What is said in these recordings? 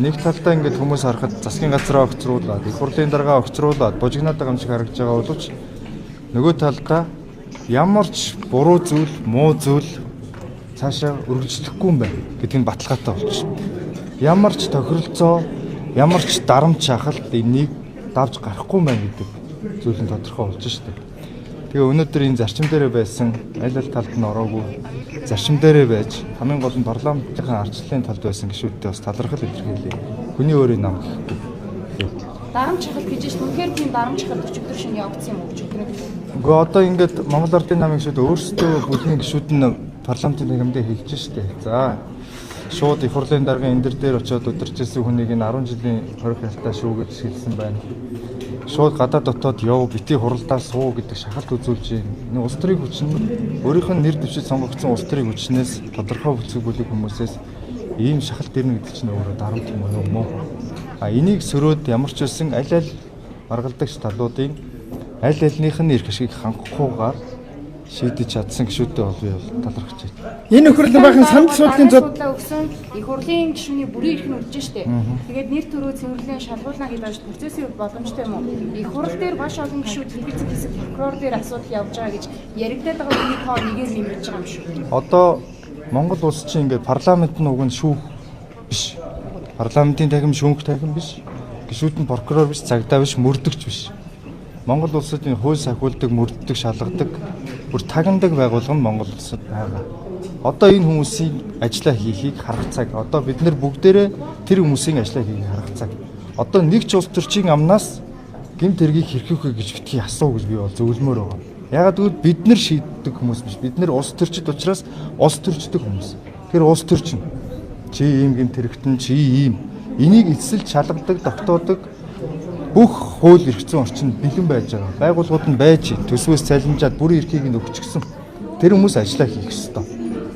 Нэг талдаа ингээд хүмүүс харахад засгийн газраа огцруулаад, их хурлын дарга огцруулаад, бужигнаад байгаа юм шиг харагдж байгаа боловч нөгөө талдаа ямар ч буруу зүйл, муу зүйл цаашаа үргэлжлэхгүй юм байна гэдгийг баталгаатай болчихно. Ямар ч тохиролцоо, ямар ч дарамт шахалт энийг давж гарахгүй юм байна гэдэг зүйл нь тодорхой болж штеп. Тэгээ өнөөдөр энэ зарчим дээрээ байсан аль талд нь ороогүй зарчим дээрээ байж хамгийн гол нь парламентын ардчлалын талд байсан гишүүдтэй бас талархал илэрхийлээ. Хүний өөрийн нам гэхгүй. Дарамт шахалт гэж чинь үнэхээр тийм дарамт шахалт өчигдөр шинэ явагдсан юм уу өчигдөр? Гэхдээ одоо ингээд Монгол Ардын намын гишүүд өөрсдөө бүлгийн гишүүд нь парламентын хэмжээнд хэлж штеп. За шууд их хурлын даргын энэ дээр очиод удирчилсан хүнийг энэ 10 жилийн хорих ялтаа шүү гэж хэлсэн байна. Шууд гадаад дотоод яв бити хуралдаа суу гэдэг шахалт үзүүлж байна. Энэ улс төрийн хүчин өөрийнх нь нэр дэвшиж сонгогдсон улс төрийн хүчнээс тодорхой бүлэг бүлэг хүмүүсээс ийм шахалт ирнэ гэдэг чинь өөрөө дарамт юм уу? Энийг сөрөөд ямар ч үсэн аль маргалдагч талуудын аль альных нь эрх ашиг хангахгүйгээр шийдэж чадсан гişүүдтэй бол би талархаж байна. Энэ нөхөрлөн байхын санал судлалын судалгаа өгсөн их хурлын гишүүний бүрийн эрх нь үлдэж штэ. Тэгээд нэр төрөө цэвэрлэн шалгуулна гэж байгаа процессын боломжтой юм уу? Их хурл дээр маш олон гишүүд хэлбэцэг хэсэг прокурор дээр асуудал явж байгаа гэж яригдаад байгаа хүний тоо нэгээр нэмж байгаа юм шүү. Одоо Монгол улс чинь ингээд парламент нь уг нь шүүх биш. Парламентын тахим шүүх тахим биш. Гишүүд нь прокурор биш, цагдаа биш, мөрдөгч биш. Монгол улсад энэ хууль сахиулдаг, мөрддөг, шалгадаг, бүр тагнадаг байгууллага нь Монгол улсад байгаа. Одоо энэ хүмүүсийн ажиллаа хийхийг харах цаг. Одоо бид нар бүгдээрээ тэр хүмүүсийн ажиллаа хийхийг харах цаг. Одоо нэг ч улс төрчийн амнаас гэмт хэргийг хэрхэх вэ гэж битгий асуу гэж би бол зөвлөмөр байгаа. Ягаад гэвэл бид нар шийддэг хүмүүс биш. Бид нар улс төрчид учраас улс төрчдөг хүмүүс. Тэр улс төрчин чи ийм гэмт хэрэгтэн чи ийм энийг эцэлж шалгадаг, тогтоодог бүх хууль эрх зүйн орчинд бэлэн байж байгаа. Байгууллагууд нь байж төсвөөс цалинжаад бүрийн эрхийг нь өгчихсөн. Тэр хүмүүс ажиллаа хийх ёстой.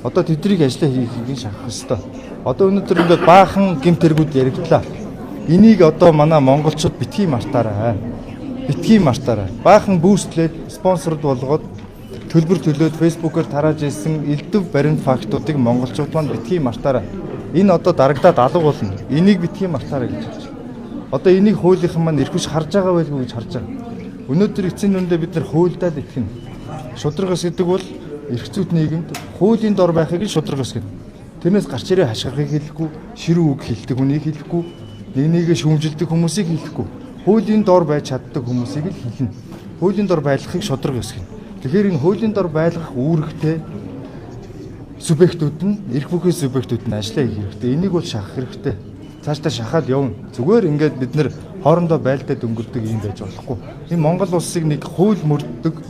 Одоо тэднийг ажиллаа хийхийг шахах ёстой. Одоо өнөөдөр ингээд баахан гэмт хэрэгүүд яригдлаа. Энийг одоо манай монголчууд битгий мартаарай. Битгий мартаарай. Баахан бүүстлээд спонсорд болгоод төлбөр төлөөд фэйсбүүкээр тарааж ирсэн элдв баримт фактуудыг монголчууд маань битгий мартаарай. Энэ одоо дарагдаад алга болно. Энийг битгий мартаарай гэж хэлж. Одоо энийг хуулийнхан маань эрхвч харж байгаа байлгүй гэж харж байгаа. Өнөөдөр эцсийн нүндээ бид нар хуульдаад итгэнэ. Шударгаас гэдэг бол эрх зүйт нийгэмд хуулийн дор байхыг шударгаас гэдэг. Тэрнээс гарч ирээ хашгирахыг хэлэхгүй, ширүү үг хэлдэг хүнийг хэлэхгүй, нэгээ шүүмжилдэг хүмүүсийг хэлэхгүй. Хуулийн дор байж чаддаг хүмүүсийг л хэлнэ. Хуулийн дор байлгахыг шударгаас гэнэ. Тэгэхээр энэ хуулийн дор байлгах үүрэгтэй субъектүүд нь эрх бүхий субъектүүд нь ажиллаа хийх хэрэгтэй. Энийг бол шахах хэрэгтэй. Цаашдаа шахаад явна. Зүгээр ингээд бид нэр хоорондоо байлдаад өнгөрдөг юм байж болохгүй. Энэ Монгол улсыг нэг хууль мөрддөг,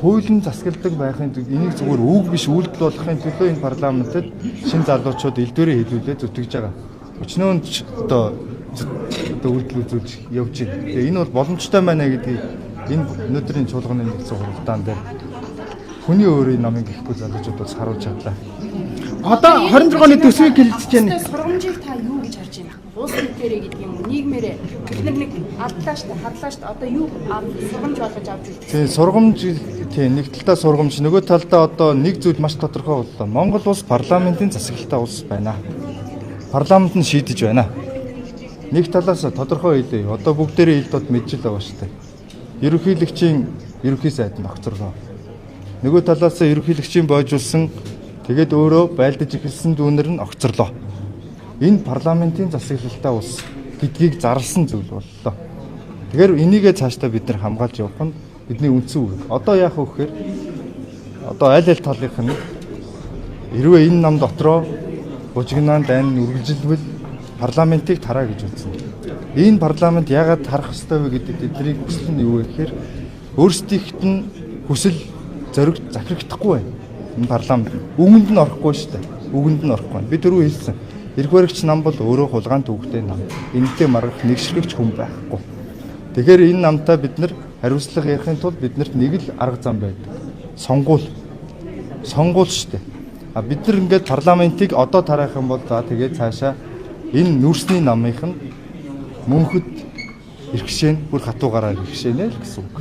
хуулийн засагладаг байхын тулд энийг зүгээр үг биш үйлдэл болгохын төлөө энэ парламентод шин залуучууд элдвэрээ хэлүүлээ зүтгэж байгаа. Өчнөө одоо үйлдэл үзүүлж явж байна. Тэгээ энэ бол боломжтой байна гэдгийг энэ өнөөдрийн чуулганы нэгдсэн хуралдаан дээр хүний өөрийн намын гэхгүй залуучууд бас харуулж чадлаа. Одоо 26 оны төсвийг хэлэлцэж байна. Сургамжийг та юу гэж харж байна? Улс төрөө гэдэг юм уу? Нийгмээрээ бид нар нэг алдлаа штэ, хадлаа штэ. Одоо юу сургамж болгож авч үзлээ. Тийм, сургамж тийм нэг талдаа сургамж, нөгөө талдаа одоо нэг зүйл маш тодорхой боллоо. Монгол улс парламентын засаглалтай улс байна. Парламент нь шийдэж байна. Нэг талаас тодорхой хэлээ. Одоо бүгдээрээ ил дод мэдж л байгаа штэ. Ерөнхийлөгчийн ерөнхий сайд нь огцорлоо. Нөгөө талаас ерөнхийлөгчийн бойжулсан тэгээд өөрөө байлдаж эхэлсэн дүүнер нь огцорлоо. Энэ парламентын засаглалтай улс гэдгийг зарласан зүйл боллоо. Тэгэхээр энийгээ цаашдаа бид нар хамгаалж явах нь бидний үндсэн үүрэг. Одоо яах вэ гэхээр одоо аль талынх нь хэрвээ энэ нам дотроо бужигнаан дайн үргэлжилбэл парламентыг тараа гэж үзсэн. Энэ парламент яагаад тарах ёстой вэ гэдэг бидний хүсэл нь юу вэ гэхээр өөрсдийнхт нь хүсэл зориг захирагдахгүй байна. Энэ парламент үгэнд нь орохгүй шүү дээ. Үгэнд нь орохгүй. Би түрүү хэлсэн. Эрх баригч нам бол өөрөө хулгайн төвөгтэй нам. Энэтэй маргах нэгшрэгч хүн байхгүй. Тэгэхээр энэ намтай бид нар хариуцлага ярихын тулд биднэрт нэг л арга зам байдаг. Сонгуул шүү дээ. Бид нар ингээд парламентыг одоо тараах юм бол за тэгээд цаашаа энэ нүрсний намынх нь мөнхөд эрхшээн бүр хатуугаараа эрхшээнэ л гэсэн үг.